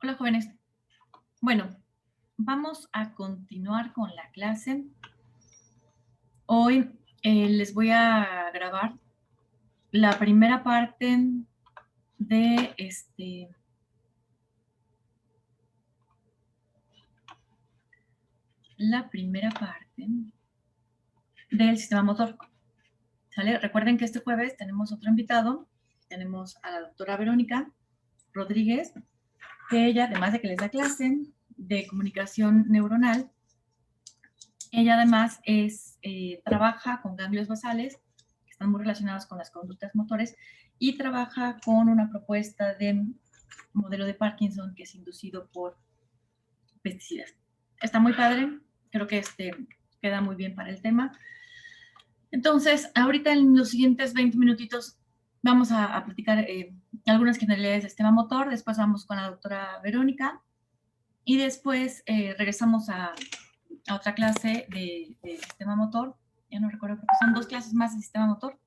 Hola jóvenes. Bueno, vamos a continuar con la clase. Hoy les voy a grabar la primera parte de la primera parte del sistema motor. ¿Sale? Recuerden que este jueves tenemos otro invitado. Tenemos a la doctora Verónica Rodríguez, que ella, además de que les da clase de comunicación neuronal, ella además trabaja con ganglios basales, que están muy relacionados con las conductas motores, y trabaja con una propuesta de modelo de Parkinson que es inducido por pesticidas. Está muy padre, creo que queda muy bien para el tema. Entonces, ahorita en los siguientes 20 minutitos vamos a platicar algunas generalidades del sistema motor, después vamos con la doctora Verónica y después regresamos a otra clase de sistema motor, ya no recuerdo, porque son dos clases más de sistema motor,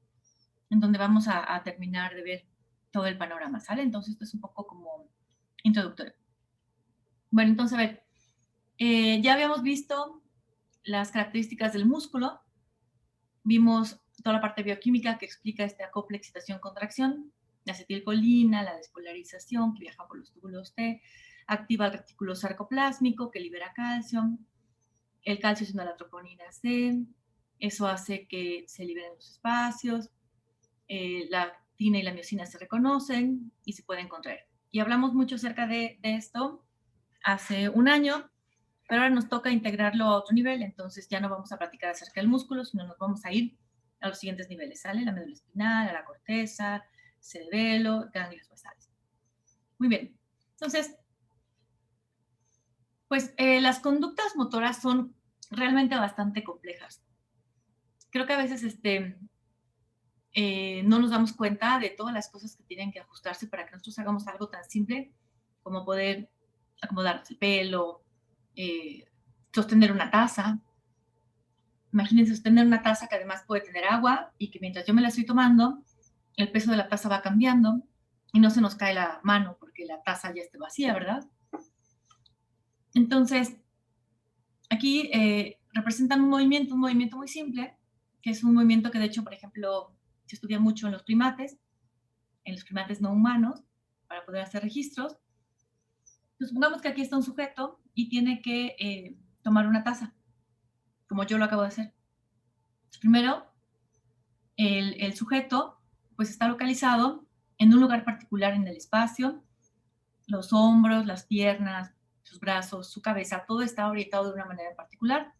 en donde vamos a terminar de ver todo el panorama, ¿sale? Entonces esto es un poco como introductorio. Bueno, entonces a ver, ya habíamos visto las características del músculo, vimos toda la parte bioquímica que explica este acople, excitación, contracción, la acetilcolina, la despolarización que viaja por los túbulos T, activa el retículo sarcoplásmico que libera calcio, el calcio es una la troponina C, eso hace que se liberen los espacios, la actina y la miosina se reconocen y se pueden contraer. Y hablamos mucho acerca de esto hace un año, pero ahora nos toca integrarlo a otro nivel, entonces ya no vamos a platicar acerca del músculo, sino nos vamos a ir a los siguientes niveles, ¿sale? La médula espinal, a la corteza, cerebelo, ganglios basales. Muy bien, entonces, pues las conductas motoras son realmente bastante complejas. Creo que a veces no nos damos cuenta de todas las cosas que tienen que ajustarse para que nosotros hagamos algo tan simple como poder acomodarnos el pelo, eh, sostener una taza. Imagínense sostener una taza que además puede tener agua y que mientras yo me la estoy tomando, el peso de la taza va cambiando y no se nos cae la mano porque la taza ya esté vacía, ¿verdad? Entonces, aquí representan un movimiento muy simple, que es un movimiento que de hecho, por ejemplo, se estudia mucho en los primates no humanos, para poder hacer registros. Pues supongamos que aquí está un sujeto y tiene que tomar una taza, como yo lo acabo de hacer. Primero, el sujeto pues está localizado en un lugar particular en el espacio, los hombros, las piernas, sus brazos, su cabeza, todo está orientado de una manera en particular.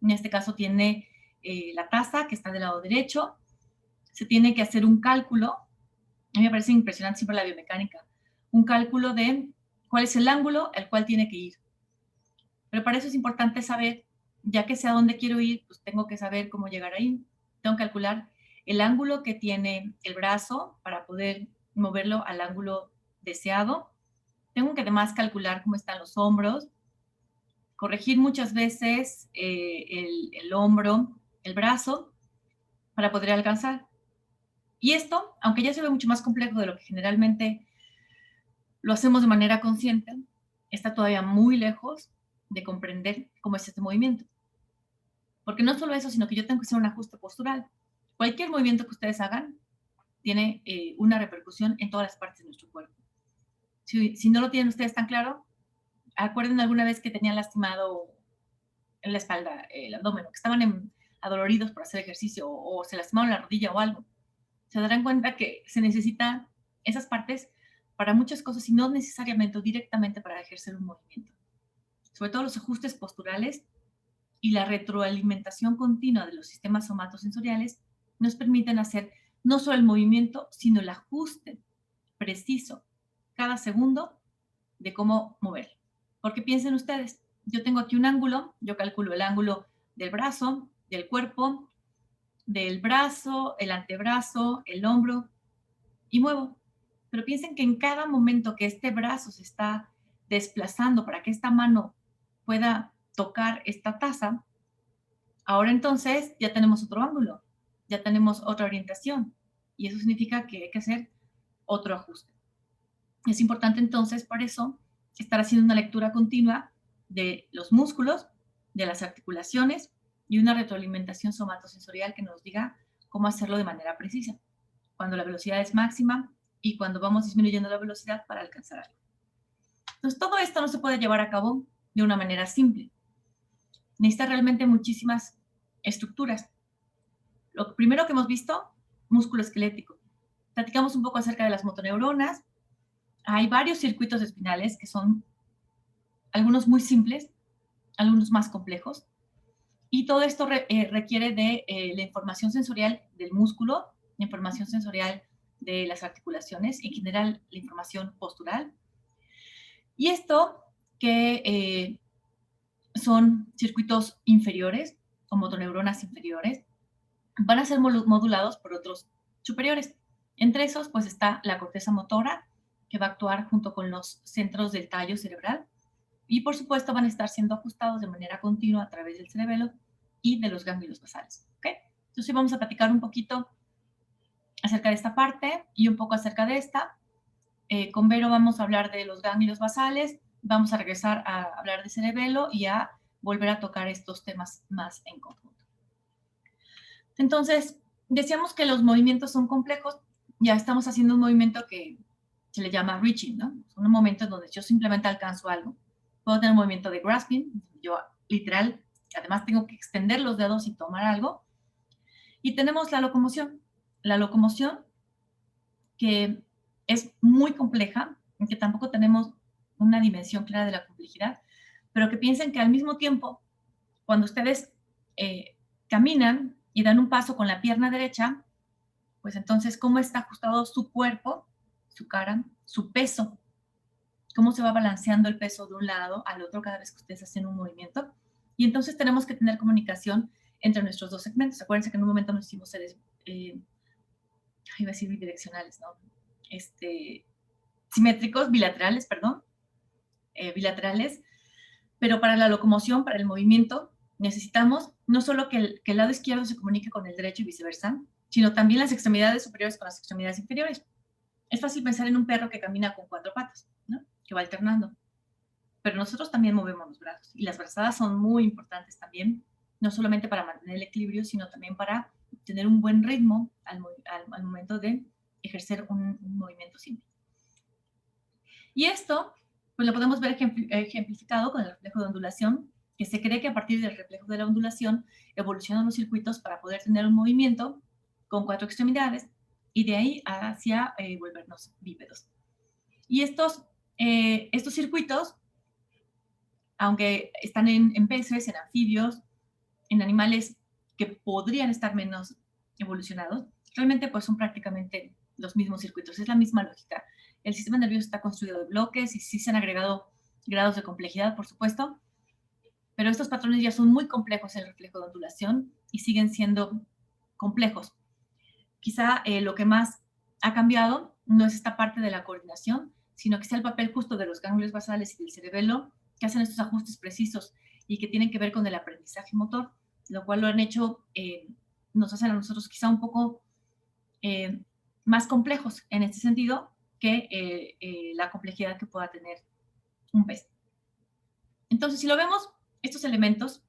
En este caso tiene la taza que está del lado derecho, se tiene que hacer un cálculo, a mí me parece impresionante siempre la biomecánica, un cálculo de cuál es el ángulo al cual tiene que ir. Pero para eso es importante saber, ya que sé a dónde quiero ir, pues tengo que saber cómo llegar ahí. Tengo que calcular el ángulo que tiene el brazo para poder moverlo al ángulo deseado. Tengo que además calcular cómo están los hombros, corregir muchas veces el hombro, el brazo, para poder alcanzar. Y esto, aunque ya se ve mucho más complejo de lo que generalmente lo hacemos de manera consciente, está todavía muy lejos de comprender cómo es este movimiento. Porque no solo eso, sino que yo tengo que hacer un ajuste postural. Cualquier movimiento que ustedes hagan tiene una repercusión en todas las partes de nuestro cuerpo. Si no lo tienen ustedes tan claro, acuerden alguna vez que tenían lastimado en la espalda, el abdomen, o que estaban adoloridos por hacer ejercicio, o se lastimaron la rodilla o algo. Se darán cuenta que se necesitan esas partes para muchas cosas y no necesariamente o directamente para ejercer un movimiento. Sobre todo los ajustes posturales y la retroalimentación continua de los sistemas somatosensoriales nos permiten hacer no solo el movimiento, sino el ajuste preciso cada segundo de cómo mover. Porque piensen ustedes, yo tengo aquí un ángulo, yo calculo el ángulo del brazo, del cuerpo, del brazo, el antebrazo, el hombro y muevo. Pero piensen que en cada momento que este brazo se está desplazando para que esta mano pueda tocar esta taza, ahora entonces ya tenemos otro ángulo, ya tenemos otra orientación y eso significa que hay que hacer otro ajuste. Es importante entonces por eso estar haciendo una lectura continua de los músculos, de las articulaciones y una retroalimentación somatosensorial que nos diga cómo hacerlo de manera precisa, cuando la velocidad es máxima y cuando vamos disminuyendo la velocidad para alcanzar algo. Entonces, todo esto no se puede llevar a cabo de una manera simple. Necesita realmente muchísimas estructuras. Lo primero que hemos visto, músculo esquelético. Platicamos un poco acerca de las motoneuronas. Hay varios circuitos espinales que son algunos muy simples, algunos más complejos. Y todo esto requiere de la información sensorial del músculo, la información sensorial de las articulaciones, en general la información postural. Y esto que son circuitos inferiores o motoneuronas inferiores, van a ser modulados por otros superiores. Entre esos, pues está la corteza motora, que va a actuar junto con los centros del tallo cerebral, y por supuesto van a estar siendo ajustados de manera continua a través del cerebelo y de los ganglios basales. ¿Okay? Entonces vamos a platicar un poquito acerca de esta parte y un poco acerca de esta. Con Vero vamos a hablar de los ganglios basales, vamos a regresar a hablar de cerebelo y a volver a tocar estos temas más en conjunto. Entonces, decíamos que los movimientos son complejos, ya estamos haciendo un movimiento que se le llama reaching, ¿no? Son un momento en donde yo simplemente alcanzo algo. Puedo tener un movimiento de grasping, yo literal, además tengo que extender los dedos y tomar algo. Y tenemos la locomoción que es muy compleja, en que tampoco tenemos una dimensión clara de la complejidad, pero que piensen que al mismo tiempo, cuando ustedes caminan y dan un paso con la pierna derecha, pues entonces, ¿cómo está ajustado su cuerpo, su cara, su peso? ¿Cómo se va balanceando el peso de un lado al otro cada vez que ustedes hacen un movimiento? Y entonces tenemos que tener comunicación entre nuestros dos segmentos. Acuérdense que en un momento nos hicimos seres, iba a decir bidireccionales, ¿no? Simétricos, bilaterales, perdón, bilaterales, pero para la locomoción, para el movimiento, necesitamos no solo que el lado izquierdo se comunique con el derecho y viceversa, sino también las extremidades superiores con las extremidades inferiores. Es fácil pensar en un perro que camina con 4 patas, ¿no? Que va alternando. Pero nosotros también movemos los brazos y las brazadas son muy importantes también, no solamente para mantener el equilibrio, sino también para tener un buen ritmo al momento de ejercer un movimiento simple. Y esto, pues lo podemos ver ejemplificado con el reflejo de ondulación, que se cree que a partir del reflejo de la ondulación evolucionan los circuitos para poder tener un movimiento con 4 extremidades y de ahí hacia volvernos bípedos. Y estos circuitos, aunque están en peces, en anfibios, en animales que podrían estar menos evolucionados, realmente pues son prácticamente los mismos circuitos, es la misma lógica. El sistema nervioso está construido de bloques y sí se han agregado grados de complejidad, por supuesto, pero estos patrones ya son muy complejos en el reflejo de ondulación y siguen siendo complejos. Quizá lo que más ha cambiado no es esta parte de la coordinación, sino que sea el papel justo de los ganglios basales y del cerebelo que hacen estos ajustes precisos y que tienen que ver con el aprendizaje motor, lo cual lo han hecho, nos hacen a nosotros quizá un poco más complejos en este sentido que la complejidad que pueda tener un pez. Entonces, si lo vemos, estos elementos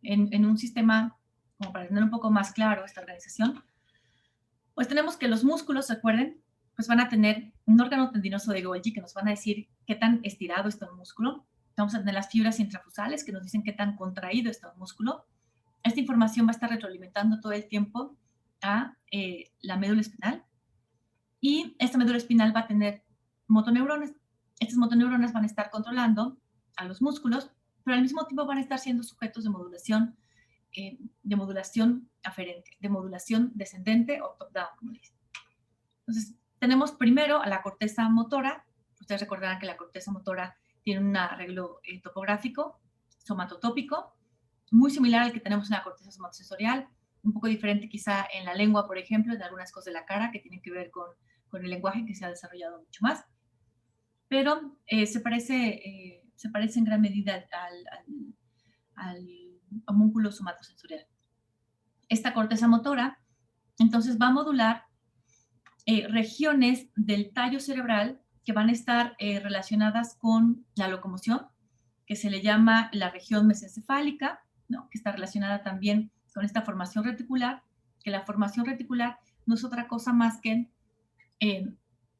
en un sistema, como para tener un poco más claro esta organización, pues tenemos que los músculos, ¿se acuerden? Pues van a tener un órgano tendinoso de Golgi que nos van a decir qué tan estirado está el músculo. Vamos a tener las fibras intrafusales que nos dicen qué tan contraído está el músculo. Esta información va a estar retroalimentando todo el tiempo a la médula espinal. Y esta médula espinal va a tener motoneuronas. Estas motoneuronas van a estar controlando a los músculos, pero al mismo tiempo van a estar siendo sujetos de modulación aferente, de modulación descendente o top-down, como dicen. Entonces, tenemos primero a la corteza motora. Ustedes recordarán que la corteza motora tiene un arreglo topográfico, somatotópico, muy similar al que tenemos en la corteza somatosensorial, un poco diferente quizá en la lengua, por ejemplo, en algunas cosas de la cara que tienen que ver con el lenguaje que se ha desarrollado mucho más. Pero se parece en gran medida al homúnculo somatosensorial. Esta corteza motora, entonces, va a modular regiones del tallo cerebral que van a estar relacionadas con la locomoción, que se le llama la región mesencefálica, ¿no? Que está relacionada también con esta formación reticular, que la formación reticular no es otra cosa más que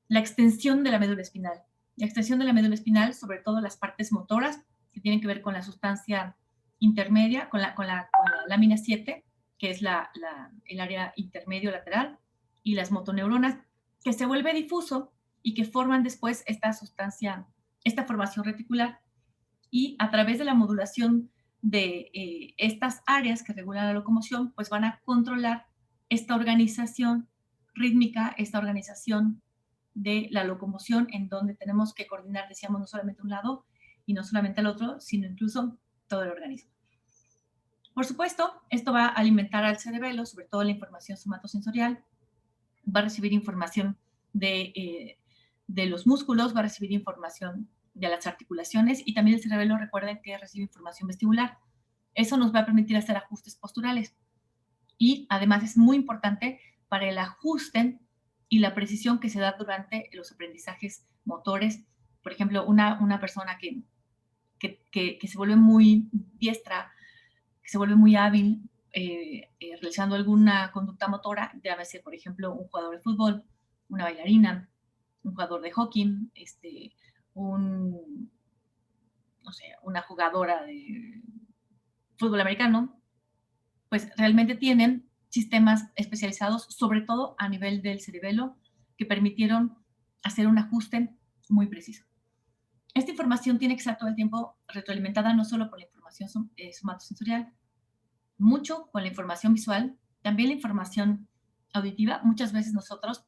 la extensión de la médula espinal. La extensión de la médula espinal, sobre todo las partes motoras, que tienen que ver con la sustancia intermedia, con la lámina 7, que es el área intermedio lateral, y las motoneuronas, que se vuelve difuso y que forman después esta sustancia, esta formación reticular. Y a través de la modulación de estas áreas que regulan la locomoción, pues van a controlar esta organización rítmica, esta organización de la locomoción, en donde tenemos que coordinar, decíamos, no solamente un lado y no solamente el otro, sino incluso todo el organismo. Por supuesto, esto va a alimentar al cerebelo, sobre todo la información somatosensorial, va a recibir información de los músculos, va a recibir información de las articulaciones y también el cerebelo, recuerden que recibe información vestibular. Eso nos va a permitir hacer ajustes posturales y además es muy importante para el ajuste y la precisión que se da durante los aprendizajes motores. Por ejemplo, una persona que se vuelve muy diestra, que se vuelve muy hábil realizando alguna conducta motora, llámese, por ejemplo, un jugador de fútbol, una bailarina, un jugador de hockey, no sé, una jugadora de fútbol americano, pues realmente tienen sistemas especializados, sobre todo a nivel del cerebelo, que permitieron hacer un ajuste muy preciso. Esta información tiene que estar todo el tiempo retroalimentada, no solo por la información somatosensorial, mucho con la información visual, también la información auditiva. Muchas veces nosotros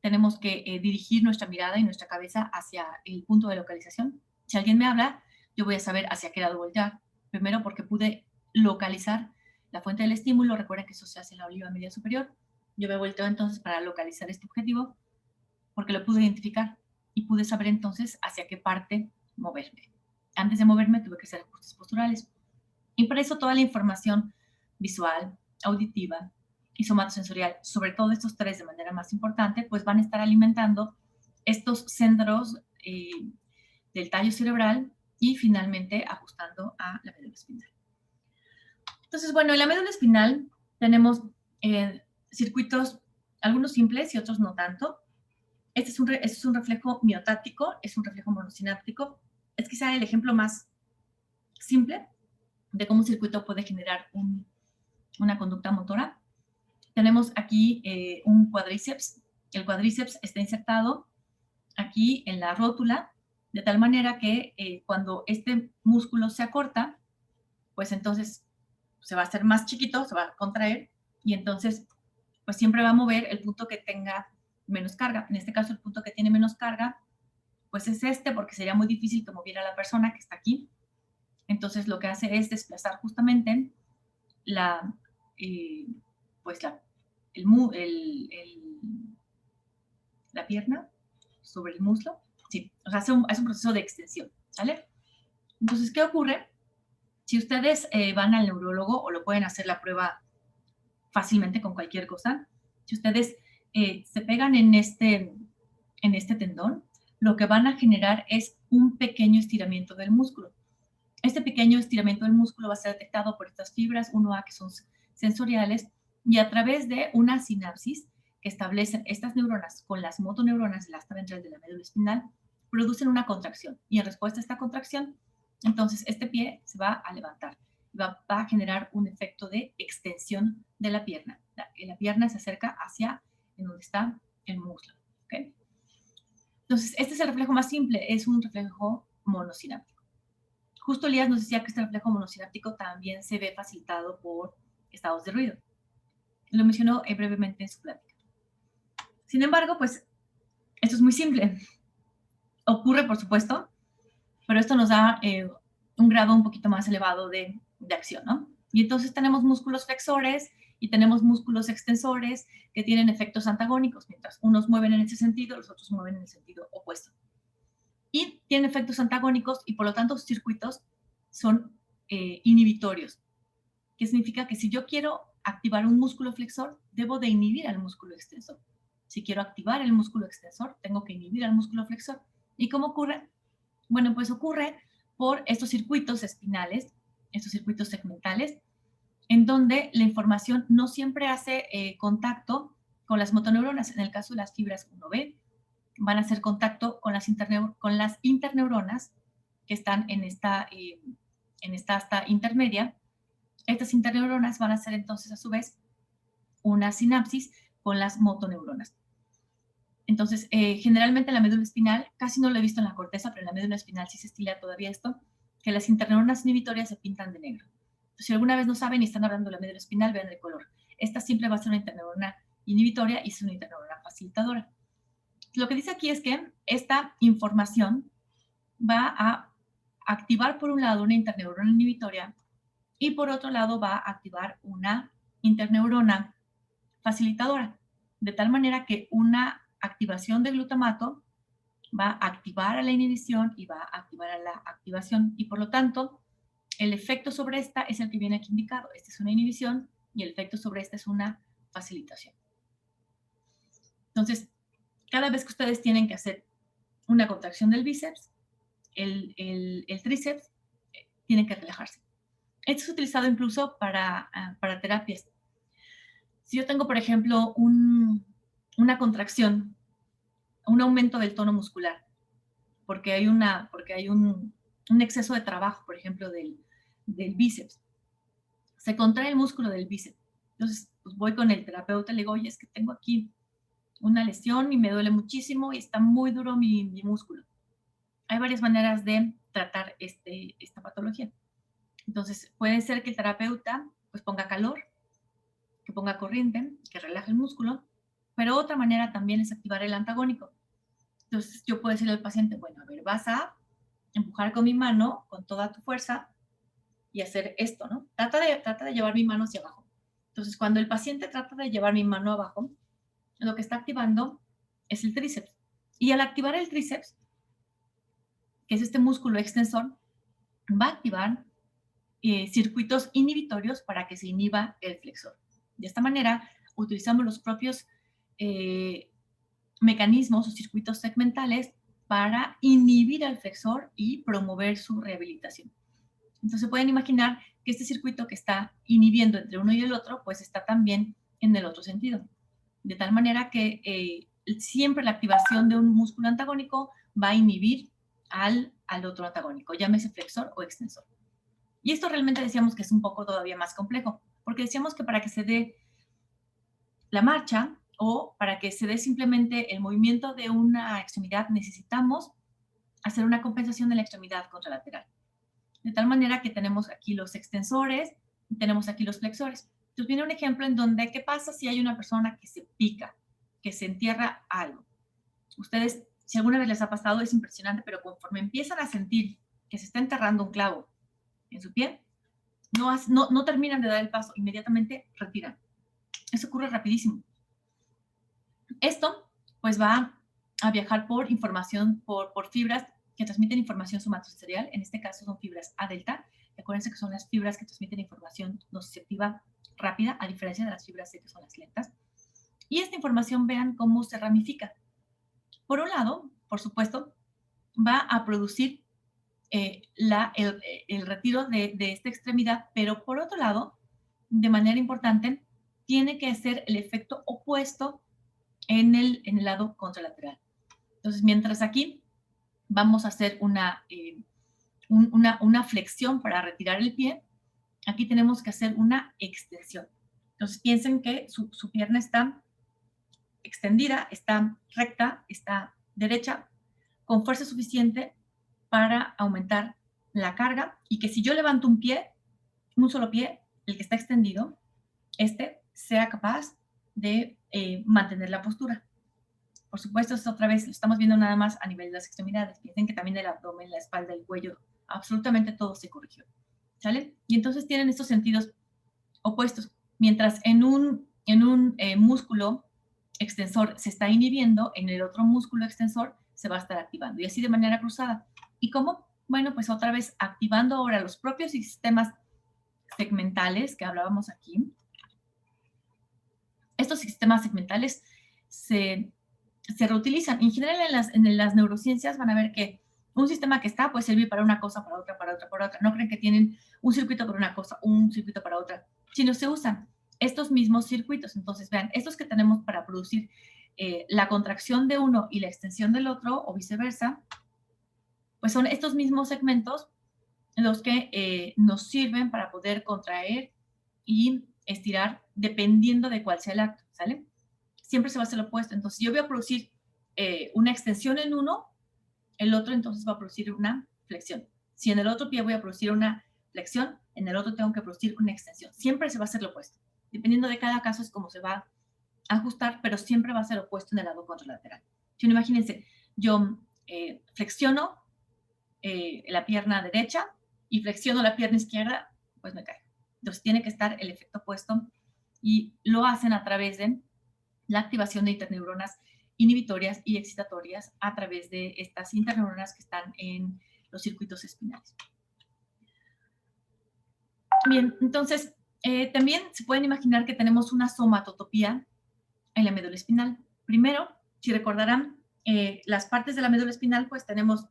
tenemos que dirigir nuestra mirada y nuestra cabeza hacia el punto de localización. Si alguien me habla, yo voy a saber hacia qué lado voltear. Primero porque pude localizar la fuente del estímulo. Recuerden que eso se hace en la oliva media superior. Yo me volteo entonces para localizar este objetivo porque lo pude identificar y pude saber entonces hacia qué parte moverme. Antes de moverme tuve que hacer ajustes posturales. Y por eso toda la información visual, auditiva y somatosensorial, sobre todo estos tres de manera más importante, pues van a estar alimentando estos centros del tallo cerebral y finalmente ajustando a la médula espinal. Entonces, bueno, en la médula espinal tenemos circuitos, algunos simples y otros no tanto. Este es un reflejo miotático, es un reflejo monosináptico. Es quizá el ejemplo más simple de cómo un circuito puede generar una conducta motora. Tenemos aquí un cuádriceps. El cuádriceps está insertado aquí en la rótula, de tal manera que cuando este músculo se acorta, pues entonces se va a hacer más chiquito, se va a contraer, y entonces pues siempre va a mover el punto que tenga menos carga. En este caso, el punto que tiene menos carga, pues es este, porque sería muy difícil que moviera la persona que está aquí. Entonces lo que hace es desplazar justamente la, pues el, la pierna sobre el muslo. Sí, o sea, hace un proceso de extensión, ¿sale? Entonces, ¿qué ocurre? Si ustedes van al neurólogo o lo pueden hacer la prueba fácilmente con cualquier cosa, si ustedes se pegan en este tendón, lo que van a generar es un pequeño estiramiento del músculo. Este pequeño estiramiento del músculo va a ser detectado por estas fibras 1A que son sensoriales y a través de una sinapsis que establecen estas neuronas con las motoneuronas del asta ventral de la médula espinal, producen una contracción y en respuesta a esta contracción, entonces este pie se va a levantar y va a generar un efecto de extensión de la pierna. La pierna se acerca hacia en donde está el muslo. ¿Okay? Entonces, este es el reflejo más simple, es un reflejo monosináptico. Justo Elías nos decía que este reflejo monosináptico también se ve facilitado por estados de ruido. Lo mencionó brevemente en su plática. Sin embargo, pues esto es muy simple. Ocurre, por supuesto, pero esto nos da un grado un poquito más elevado de acción, ¿no? Y entonces tenemos músculos flexores y tenemos músculos extensores que tienen efectos antagónicos, mientras unos mueven en ese sentido, los otros mueven en el sentido opuesto. Y tienen efectos antagónicos y por lo tanto sus circuitos son inhibitorios. ¿Qué significa? Que si yo quiero activar un músculo flexor, debo de inhibir al músculo extensor. Si quiero activar el músculo extensor, tengo que inhibir al músculo flexor. ¿Y cómo ocurre? Bueno, pues ocurre por estos circuitos espinales, estos circuitos segmentales, en donde la información no siempre hace contacto con las motoneuronas. En el caso de las fibras 1B, van a hacer contacto con las interneuronas que están en esta asta intermedia. Estas interneuronas van a hacer entonces a su vez una sinapsis con las motoneuronas. Entonces, generalmente en la médula espinal, casi no lo he visto en la corteza, pero en la médula espinal sí se estila todavía esto, que las interneuronas inhibitorias se pintan de negro. Entonces, si alguna vez no saben y están hablando de la médula espinal, vean el color. Esta siempre va a ser una interneurona inhibitoria y es una interneurona facilitadora. Lo que dice aquí es que esta información va a activar por un lado una interneurona inhibitoria y por otro lado va a activar una interneurona facilitadora, de tal manera que una activación de glutamato va a activar a la inhibición y va a activar a la activación, y por lo tanto el efecto sobre esta es el que viene aquí indicado. Esta es una inhibición y el efecto sobre esta es una facilitación. Entonces, cada vez que ustedes tienen que hacer una contracción del bíceps, el tríceps tiene que relajarse. Esto es utilizado incluso para terapias. Si yo tengo, por ejemplo, una contracción, un aumento del tono muscular, porque hay un exceso de trabajo, por ejemplo, del bíceps. Se contrae el músculo del bíceps. Entonces, pues voy con el terapeuta y le digo, oye, es que tengo aquí una lesión y me duele muchísimo y está muy duro mi músculo. Hay varias maneras de tratar esta patología. Entonces, puede ser que el terapeuta pues ponga calor, que ponga corriente, que relaje el músculo, pero otra manera también es activar el antagónico. Entonces, yo puedo decirle al paciente, bueno, a ver, vas a empujar con mi mano con toda tu fuerza y hacer esto, ¿no? Trata de llevar mi mano hacia abajo. Entonces, cuando el paciente trata de llevar mi mano abajo, lo que está activando es el tríceps. Y al activar el tríceps, que es este músculo extensor, va a activar circuitos inhibitorios para que se inhiba el flexor. De esta manera, utilizamos los propios mecanismos o circuitos segmentales para inhibir al flexor y promover su rehabilitación. Entonces pueden imaginar que este circuito que está inhibiendo entre uno y el otro, pues está también en el otro sentido. De tal manera que siempre la activación de un músculo antagónico va a inhibir al otro antagónico, llámese flexor o extensor. Y esto realmente decíamos que es un poco todavía más complejo, porque decíamos que para que se dé la marcha o para que se dé simplemente el movimiento de una extremidad necesitamos hacer una compensación de la extremidad contralateral. De tal manera que tenemos aquí los extensores y tenemos aquí los flexores. Entonces viene un ejemplo en donde, ¿qué pasa si hay una persona que se pica, que se entierra algo? Ustedes, si alguna vez les ha pasado, es impresionante, pero conforme empiezan a sentir que se está enterrando un clavo en su pie, no terminan de dar el paso, inmediatamente retiran. Eso ocurre rapidísimo. Esto, pues, va a viajar por información, por fibras que transmiten información somatosensorial. En este caso son fibras A delta. Acuérdense que son las fibras que transmiten información nociceptiva rápida, a diferencia de las fibras C, que son las lentas. Y esta información, vean cómo se ramifica. Por un lado, por supuesto, va a producir el retiro de esta extremidad, pero por otro lado, de manera importante, tiene que hacer el efecto opuesto en el lado contralateral. Entonces, mientras aquí vamos a hacer una flexión para retirar el pie, aquí tenemos que hacer una extensión. Entonces, piensen que su pierna está extendida, está recta, está derecha, con fuerza suficiente para aumentar la carga y que si yo levanto un solo pie, el que está extendido, sea capaz de mantener la postura. Por supuesto, esto otra vez lo estamos viendo nada más a nivel de las extremidades. Piensen que también el abdomen, la espalda, el cuello, absolutamente todo se corrigió. ¿Sale? Y entonces tienen estos sentidos opuestos. Mientras en un músculo extensor se está inhibiendo, en el otro músculo extensor se va a estar activando. Y así de manera cruzada. ¿Y cómo? Bueno, pues otra vez activando ahora los propios sistemas segmentales que hablábamos aquí. Estos sistemas segmentales se reutilizan. En general, en las neurociencias van a ver que un sistema que está puede servir para una cosa, para otra, para otra, para otra. No creen que tienen un circuito para una cosa, un circuito para otra, sino se usan estos mismos circuitos. Entonces, vean, estos que tenemos para producir la contracción de uno y la extensión del otro, o viceversa, pues son estos mismos segmentos los que nos sirven para poder contraer y estirar dependiendo de cuál sea el acto, ¿sale? Siempre se va a hacer lo opuesto. Entonces, yo voy a producir una extensión en uno, el otro entonces va a producir una flexión. Si en el otro pie voy a producir una flexión, en el otro tengo que producir una extensión. Siempre se va a hacer lo opuesto. Dependiendo de cada caso es como se va a ajustar, pero siempre va a ser opuesto en el lado contralateral. Si no, imagínense, yo flexiono la pierna derecha y flexiono la pierna izquierda, pues me cae. Entonces tiene que estar el efecto opuesto y lo hacen a través de la activación de interneuronas inhibitorias y excitatorias a través de estas interneuronas que están en los circuitos espinales. Bien, entonces también se pueden imaginar que tenemos una somatotopía en la médula espinal. Primero, si recordarán, las partes de la médula espinal, pues tenemos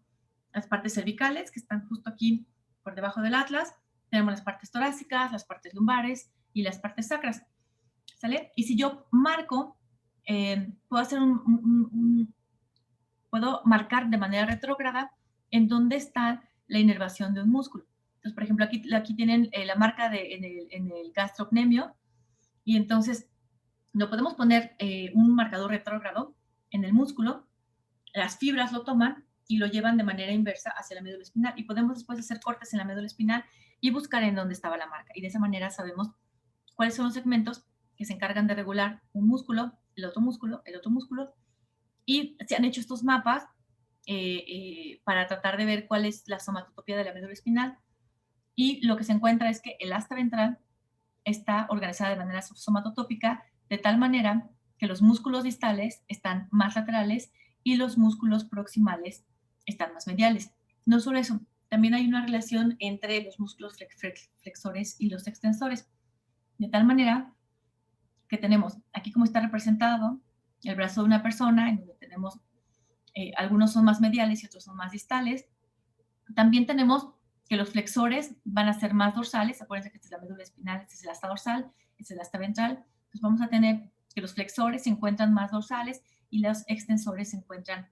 las partes cervicales, que están justo aquí por debajo del atlas, tenemos las partes torácicas, las partes lumbares y las partes sacras, ¿sale? Y si yo marco, puedo hacer puedo marcar de manera retrógrada en dónde está la inervación de un músculo. Entonces, por ejemplo, aquí tienen la marca en el gastrocnemio, y entonces lo podemos poner un marcador retrógrado en el músculo, las fibras lo toman y lo llevan de manera inversa hacia la médula espinal, y podemos después hacer cortes en la médula espinal y buscar en dónde estaba la marca, y de esa manera sabemos cuáles son los segmentos que se encargan de regular un músculo, el otro músculo, el otro músculo, y se han hecho estos mapas para tratar de ver cuál es la somatotopía de la médula espinal, y lo que se encuentra es que el asta ventral está organizada de manera somatotópica, de tal manera que los músculos distales están más laterales y los músculos proximales están más mediales. No solo eso, también hay una relación entre los músculos flexores y los extensores, de tal manera que tenemos aquí como está representado el brazo de una persona, en donde tenemos algunos son más mediales y otros son más distales. También tenemos que los flexores van a ser más dorsales. Acuérdense que esta es la médula espinal, este es el asta dorsal, este es el asta ventral. Entonces vamos a tener que los flexores se encuentran más dorsales y los extensores se encuentran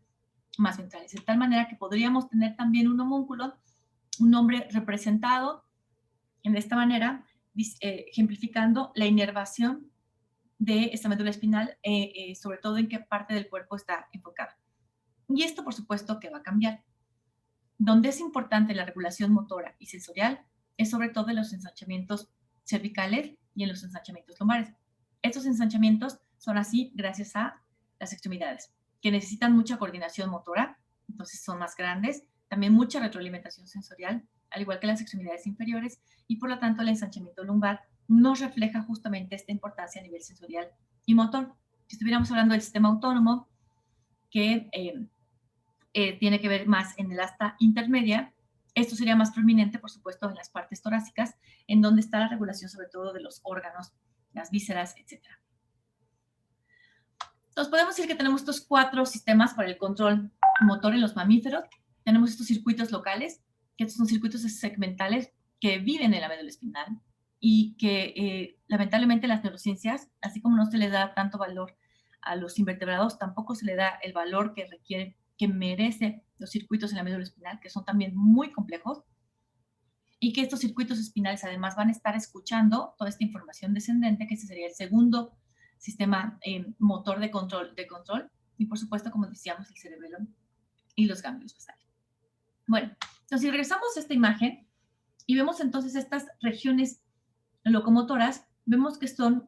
más ventrales. De tal manera que podríamos tener también un homúnculo, un nombre representado de esta manera, ejemplificando la inervación de esta médula espinal, sobre todo en qué parte del cuerpo está enfocada. Y esto, por supuesto, que va a cambiar. Donde es importante la regulación motora y sensorial es sobre todo en los ensanchamientos cervicales y en los ensanchamientos lumbares. Estos ensanchamientos son así gracias a las extremidades, que necesitan mucha coordinación motora, entonces son más grandes, también mucha retroalimentación sensorial, al igual que las extremidades inferiores, y por lo tanto el ensanchamiento lumbar nos refleja justamente esta importancia a nivel sensorial y motor. Si estuviéramos hablando del sistema autónomo, que tiene que ver más en el asta intermedia, esto sería más prominente, por supuesto, en las partes torácicas, en donde está la regulación sobre todo de los órganos, las vísceras, etc. Entonces, podemos decir que tenemos estos 4 sistemas para el control motor en los mamíferos. Tenemos estos circuitos locales, que estos son circuitos segmentales que viven en la médula espinal y que lamentablemente las neurociencias, así como no se le da tanto valor a los invertebrados, tampoco se le da el valor que requiere, que merece los circuitos en la médula espinal, que son también muy complejos, y que estos circuitos espinales además van a estar escuchando toda esta información descendente, que ese sería el segundo sistema motor de control, y por supuesto, como decíamos, el cerebelo y los ganglios basales. Bueno, entonces si regresamos a esta imagen y vemos entonces estas regiones locomotoras, vemos que son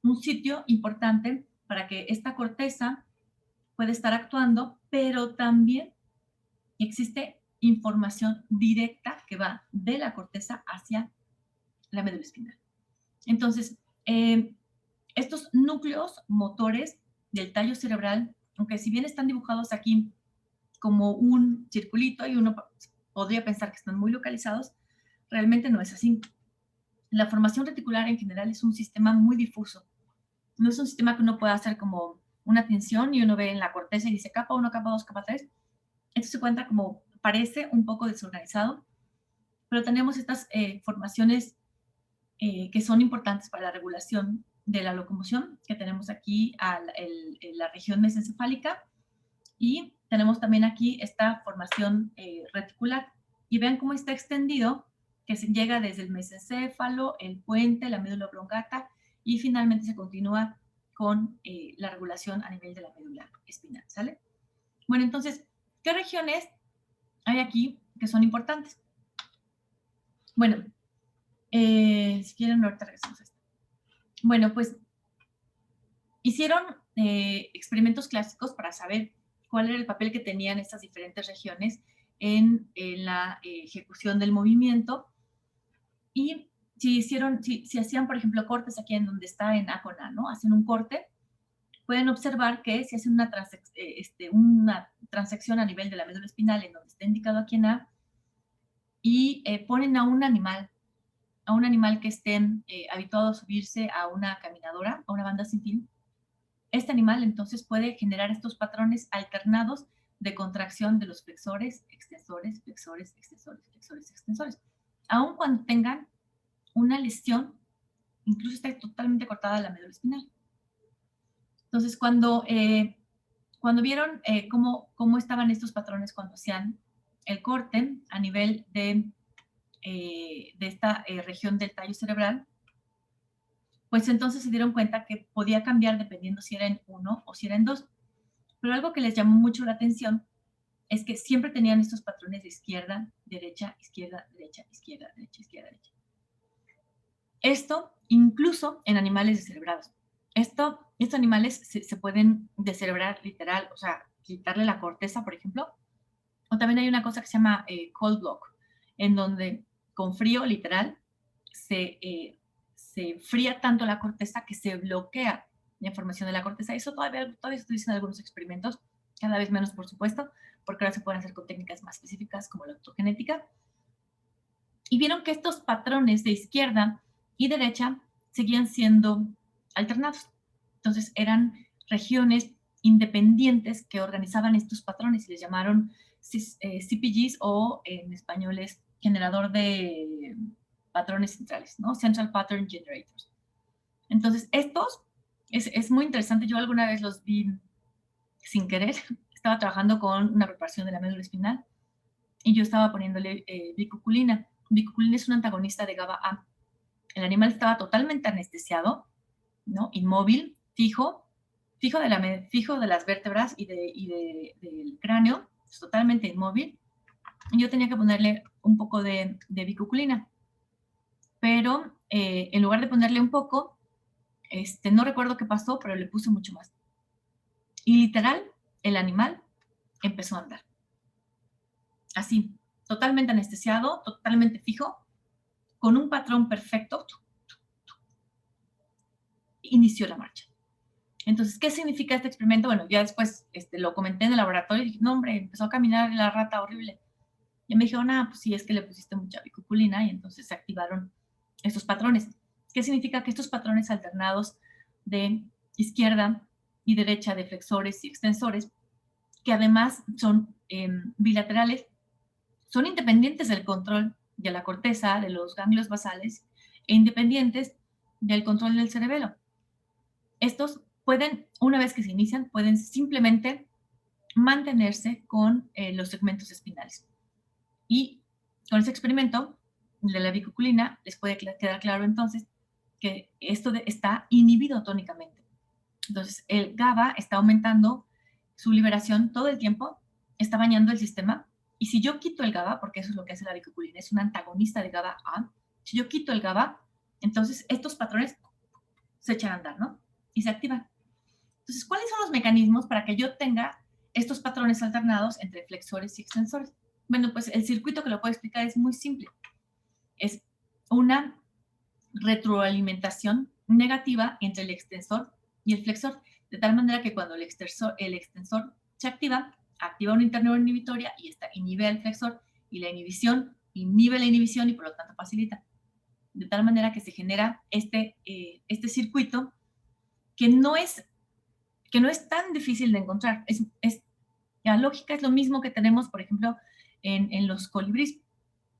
un sitio importante para que esta corteza puede estar actuando, pero también existe información directa que va de la corteza hacia la médula espinal. Entonces, estos núcleos motores del tallo cerebral, aunque si bien están dibujados aquí como un circulito y uno podría pensar que están muy localizados, realmente no es así. La formación reticular en general es un sistema muy difuso. No es un sistema que uno pueda hacer como una tensión y uno ve en la corteza y dice capa 1, capa 2, capa 3. Esto se cuenta como, parece un poco desorganizado, pero tenemos estas formaciones que son importantes para la regulación de la locomoción, que tenemos aquí la región mesencefálica, y tenemos también aquí esta formación reticular. Y vean cómo está extendido, que se llega desde el mesencéfalo, el puente, la médula oblongata, y finalmente se continúa con la regulación a nivel de la médula espinal, ¿sale? Bueno, entonces, ¿qué regiones hay aquí que son importantes? Bueno, si quieren, ahorita regresamos a esto. Bueno, pues hicieron experimentos clásicos para saber cuál era el papel que tenían estas diferentes regiones en la ejecución del movimiento. Y si hacían, por ejemplo, cortes aquí en donde está en A con A, ¿no? Hacen un corte, pueden observar que si hacen una transección a nivel de la médula espinal en donde está indicado aquí en A, y ponen a un animal que estén habituado a subirse a una caminadora, a una banda sin fin, este animal entonces puede generar estos patrones alternados de contracción de los flexores, extensores, flexores, extensores, flexores, extensores. Aun cuando tengan una lesión, incluso está totalmente cortada la médula espinal. Entonces, cuando vieron cómo estaban estos patrones cuando hacían el corte a nivel de esta región del tallo cerebral, pues entonces se dieron cuenta que podía cambiar dependiendo si era en 1 o si era en 2. Pero algo que les llamó mucho la atención es que siempre tenían estos patrones de izquierda, derecha, izquierda, derecha, izquierda, derecha, izquierda, derecha. Esto incluso en animales descerebrados. Estos animales se pueden descerebrar literal, o sea, quitarle la corteza, por ejemplo. O también hay una cosa que se llama cold block, en donde con frío literal se fría tanto la corteza que se bloquea la información de la corteza. Eso todavía se utiliza en algunos experimentos, cada vez menos, por supuesto, porque ahora se pueden hacer con técnicas más específicas como la optogenética. Y vieron que estos patrones de izquierda y derecha seguían siendo alternados. Entonces eran regiones independientes que organizaban estos patrones y les llamaron CPGs, o en español es generador de patrones centrales, ¿no? Central Pattern Generators. Entonces estos es muy interesante. Yo alguna vez los vi sin querer. Estaba trabajando con una preparación de la médula espinal y yo estaba poniéndole bicuculina. Bicuculina es un antagonista de GABA-A. El animal estaba totalmente anestesiado, ¿no? Inmóvil, fijo de las vértebras y del cráneo, totalmente inmóvil. Y yo tenía que ponerle un poco de bicuculina. Pero en lugar de ponerle un poco, no recuerdo qué pasó, pero le puse mucho más. Y literal, el animal empezó a andar. Así, totalmente anestesiado, totalmente fijo, con un patrón perfecto, inició la marcha. Entonces, ¿qué significa este experimento? Bueno, ya después lo comenté en el laboratorio y dije, no, hombre, empezó a caminar la rata horrible. Y me dijeron, pues sí, es que le pusiste mucha bicuculina y entonces se activaron estos patrones. ¿Qué significa? Que estos patrones alternados de izquierda y derecha, de flexores y extensores, que además son bilaterales, son independientes del control de la corteza, de los ganglios basales, e independientes del control del cerebelo. Estos pueden, una vez que se inician, pueden simplemente mantenerse con los segmentos espinales. Y con este experimento de la bicuculina les puede quedar claro entonces que esto está inhibido tónicamente. Entonces el GABA está aumentando su liberación todo el tiempo, está bañando el sistema. Y si yo quito el GABA, porque eso es lo que hace la bicuculina, es un antagonista de GABA-A, si yo quito el GABA, entonces estos patrones se echan a andar, ¿no? Y se activan. Entonces, ¿cuáles son los mecanismos para que yo tenga estos patrones alternados entre flexores y extensores? Bueno, pues el circuito que lo puedo explicar es muy simple. Es una retroalimentación negativa entre el extensor y el flexor, de tal manera que cuando el extensor se activa una interneuron inhibitoria y esta inhibe al flexor, y la inhibición inhibe la inhibición y por lo tanto facilita. De tal manera que se genera este circuito que no es que no es tan difícil de encontrar. La lógica es lo mismo que tenemos, por ejemplo, en los colibríes.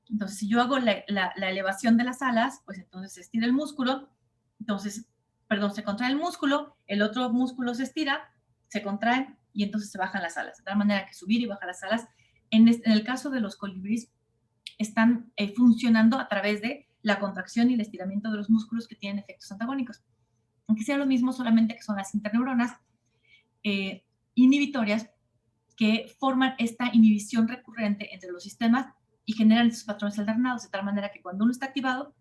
Entonces, si yo hago la elevación de las alas, pues entonces se estira el músculo, entonces, perdón, se contrae el músculo, el otro músculo se estira, se contrae y entonces se bajan las alas. De tal manera que subir y bajar las alas, en el caso de los colibríes, están funcionando a través de la contracción y el estiramiento de los músculos que tienen efectos antagónicos. Aunque sea lo mismo, solamente que son las interneuronas inhibitorias que forman esta inhibición recurrente entre los sistemas y generan esos patrones alternados, de tal manera que cuando uno está activado,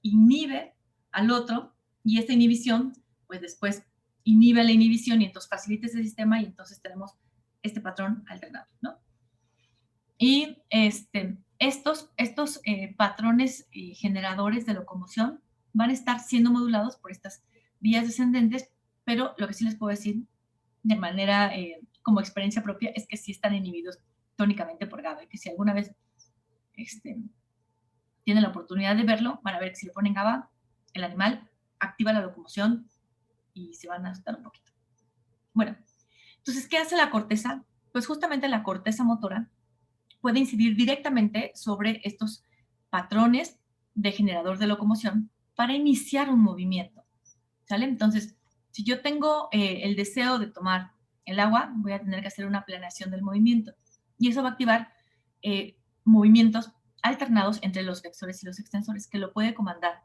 inhibe al otro y esta inhibición, pues después inhibe la inhibición y entonces facilita ese sistema y entonces tenemos este patrón alternado, ¿no? Y estos patrones generadores de locomoción van a estar siendo modulados por estas vías descendentes, pero lo que sí les puedo decir de manera como experiencia propia es que sí están inhibidos tónicamente por GABA y que si alguna vez tienen la oportunidad de verlo, van a ver que si le ponen GABA, el animal activa la locomoción y se van a asustar un poquito. Bueno, entonces, ¿qué hace la corteza? Pues justamente la corteza motora puede incidir directamente sobre estos patrones de generador de locomoción para iniciar un movimiento, ¿sale? Entonces, si yo tengo el deseo de tomar el agua, voy a tener que hacer una planeación del movimiento y eso va a activar movimientos alternados entre los flexores y los extensores que lo puede comandar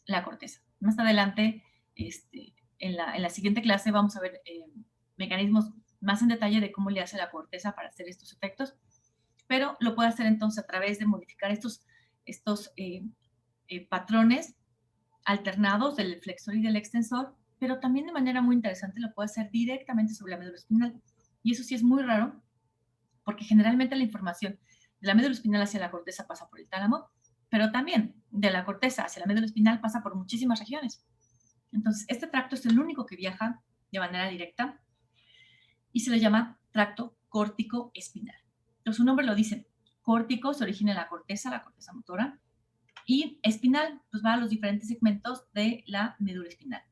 la corteza. Más adelante, en la siguiente clase vamos a ver mecanismos más en detalle de cómo le hace la corteza para hacer estos efectos, pero lo puede hacer entonces a través de modificar estos patrones alternados del flexor y del extensor, pero también de manera muy interesante lo puede hacer directamente sobre la médula espinal. Y eso sí es muy raro, porque generalmente la información de la médula espinal hacia la corteza pasa por el tálamo, pero también de la corteza hacia la médula espinal pasa por muchísimas regiones. Entonces, este tracto es el único que viaja de manera directa y se le llama tracto córtico espinal. Entonces, su nombre lo dice, córtico se origina en la corteza motora, y espinal, pues va a los diferentes segmentos de la médula espinal.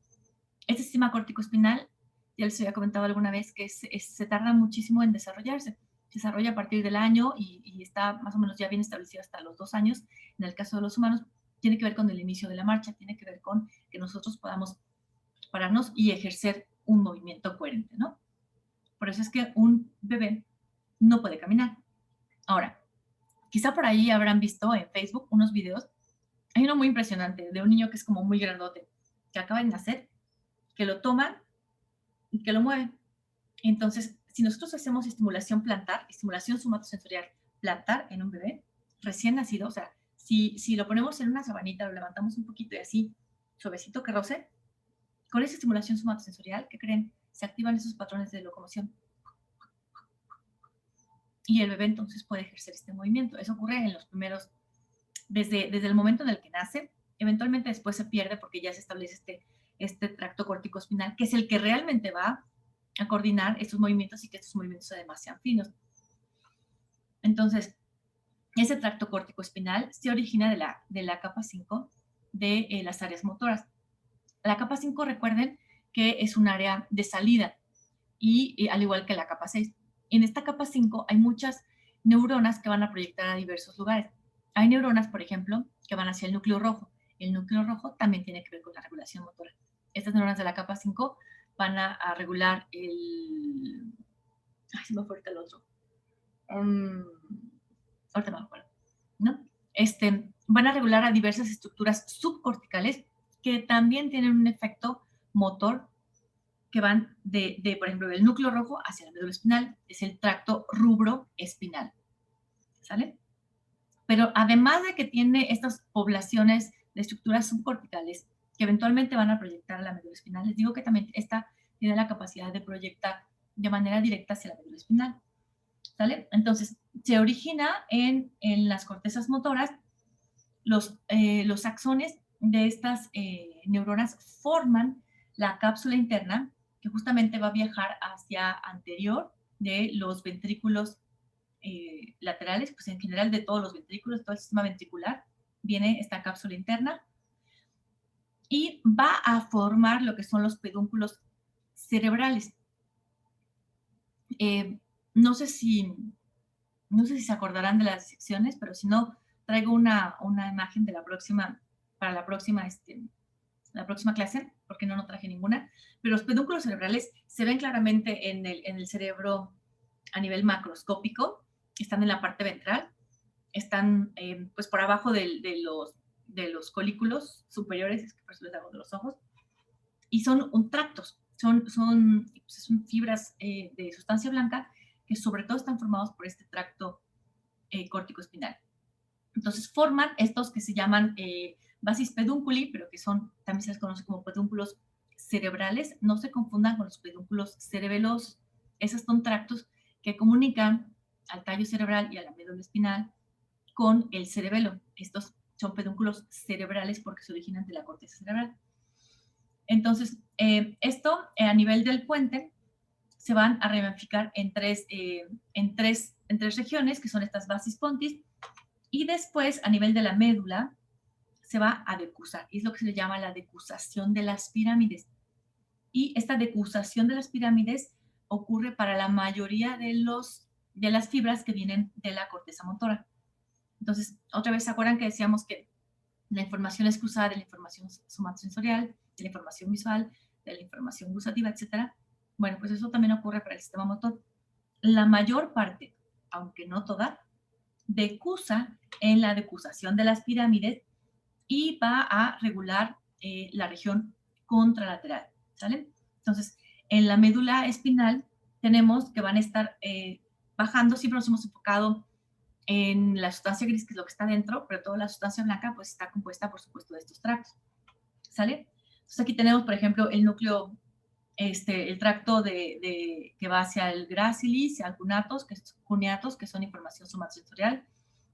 Este sistema córtico espinal, ya les había comentado alguna vez que se tarda muchísimo en desarrollarse. Se desarrolla a partir del año y está más o menos ya bien establecido hasta los 2 años. En el caso de los humanos, tiene que ver con el inicio de la marcha, tiene que ver con que nosotros podamos pararnos y ejercer un movimiento coherente, ¿no? Por eso es que un bebé no puede caminar. Ahora, quizá por ahí habrán visto en Facebook unos videos. Hay uno muy impresionante de un niño que es como muy grandote, que acaba de nacer, que lo toman y que lo mueven. Entonces, si nosotros hacemos estimulación plantar, estimulación somatosensorial plantar en un bebé recién nacido, o sea, si lo ponemos en una sabanita, lo levantamos un poquito y así, suavecito que roce, con esa estimulación somatosensorial, ¿qué creen? Se activan esos patrones de locomoción. Y el bebé entonces puede ejercer este movimiento. Eso ocurre en los primeros, desde el momento en el que nace, eventualmente después se pierde porque ya se establece este tracto córtico espinal, que es el que realmente va a coordinar estos movimientos y que estos movimientos además sean finos. Entonces, ese tracto córtico espinal se origina de la capa 5 de las áreas motoras. La capa 5, recuerden que es un área de salida y al igual que la capa 6. En esta capa 5 hay muchas neuronas que van a proyectar a diversos lugares. Hay neuronas, por ejemplo, que van hacia el núcleo rojo. El núcleo rojo también tiene que ver con la regulación motora. Estas neuronas de la capa 5 van a regular el... Ay, se me fue ahorita el otro. Ahorita me acuerdo, ¿no? Van a regular a diversas estructuras subcorticales que también tienen un efecto motor que van por ejemplo, del núcleo rojo hacia la médula espinal, es el tracto rubro espinal, ¿sale? Pero además de que tiene estas poblaciones de estructuras subcorticales que eventualmente van a proyectar a la médula espinal, les digo que también esta tiene la capacidad de proyectar de manera directa hacia la médula espinal, ¿sale? Entonces, se origina en las cortezas motoras, los axones de estas neuronas forman la cápsula interna que justamente va a viajar hacia anterior de los ventrículos laterales, pues en general de todos los ventrículos, todo el sistema ventricular, viene esta cápsula interna y va a formar lo que son los pedúnculos cerebrales. Eh, no sé si, no sé si se acordarán de las secciones, pero si no, traigo una imagen de la próxima, para la próxima clase, porque no traje ninguna, pero los pedúnculos cerebrales se ven claramente en el cerebro a nivel macroscópico, están en la parte ventral, están pues por abajo de los colículos superiores, es que por eso les hago de los ojos, y son un tractos, son fibras de sustancia blanca que sobre todo están formados por este tracto córtico-espinal. Entonces forman estos que se llaman basis pedunculi, pero que también se les conoce como pedúnculos cerebrales. No se confundan con los pedúnculos cerebelosos. Esos son tractos que comunican al tallo cerebral y a la médula espinal con el cerebelo. Estos son pedúnculos cerebrales porque se originan de la corteza cerebral. Entonces, esto a nivel del puente se van a ramificar en tres regiones, que son estas basis pontis, y después a nivel de la médula se va a decusar, y es lo que se le llama la decusación de las pirámides. Y esta decusación de las pirámides ocurre para la mayoría de las fibras que vienen de la corteza motora. Entonces, otra vez, ¿se acuerdan que decíamos que la información es cruzada de la información somatosensorial, de la información visual, de la información gustativa, etcétera? Bueno, pues eso también ocurre para el sistema motor. La mayor parte, aunque no toda, decusa en la decusación de las pirámides y va a regular la región contralateral, ¿sale? Entonces, en la médula espinal tenemos que van a estar bajando, siempre nos hemos enfocado en la sustancia gris, que es lo que está dentro, pero toda la sustancia blanca pues está compuesta, por supuesto, de estos tractos, ¿sale? Entonces aquí tenemos, por ejemplo, el núcleo, el tracto que va hacia el gracilis, cuneatos, que son información somatosensorial,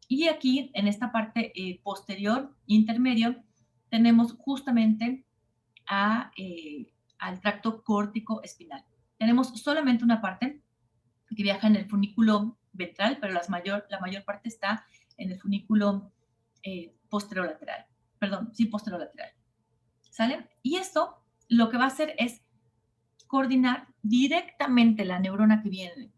y aquí, en esta parte posterior, intermedio, tenemos justamente al tracto córtico espinal. Tenemos solamente una parte que viaja en el funículo ventral, pero la mayor parte está en el funículo posterolateral. Perdón, sí, posterolateral. ¿Sale? Y esto lo que va a hacer es coordinar directamente la neurona que viene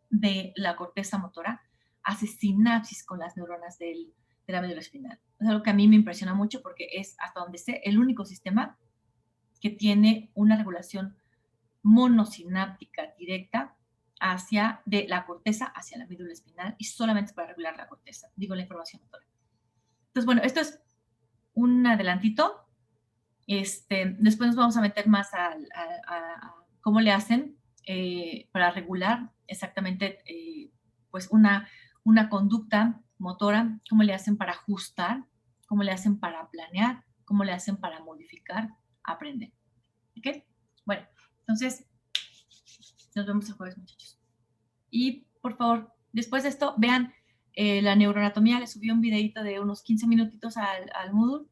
de la corteza motora, hace sinapsis con las neuronas de la médula espinal. Es algo que a mí me impresiona mucho porque es, hasta donde sé, el único sistema que tiene una regulación monosináptica directa de la corteza hacia la médula espinal y solamente para regular la corteza, digo la información motora. Entonces, bueno, esto es un adelantito. Después nos vamos a meter más a cómo le hacen para regular exactamente pues una conducta motora, cómo le hacen para ajustar, cómo le hacen para planear, cómo le hacen para modificar, aprender. ¿Ok? Bueno, entonces nos vemos el jueves, muchachos. Y por favor, después de esto, vean la neuroanatomía. Les subí un videito de unos 15 minutitos al Moodle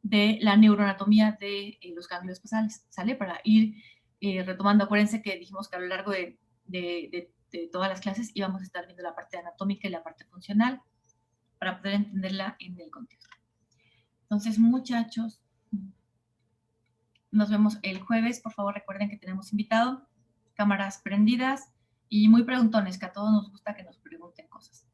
de la neuroanatomía de los ganglios basales, ¿sale? Para ir retomando. Acuérdense que dijimos que a lo largo de todas las clases íbamos a estar viendo la parte anatómica y la parte funcional para poder entenderla en el contexto. Entonces, muchachos, nos vemos el jueves. Por favor, recuerden que tenemos invitado, cámaras prendidas y muy preguntones, que a todos nos gusta que nos pregunten cosas.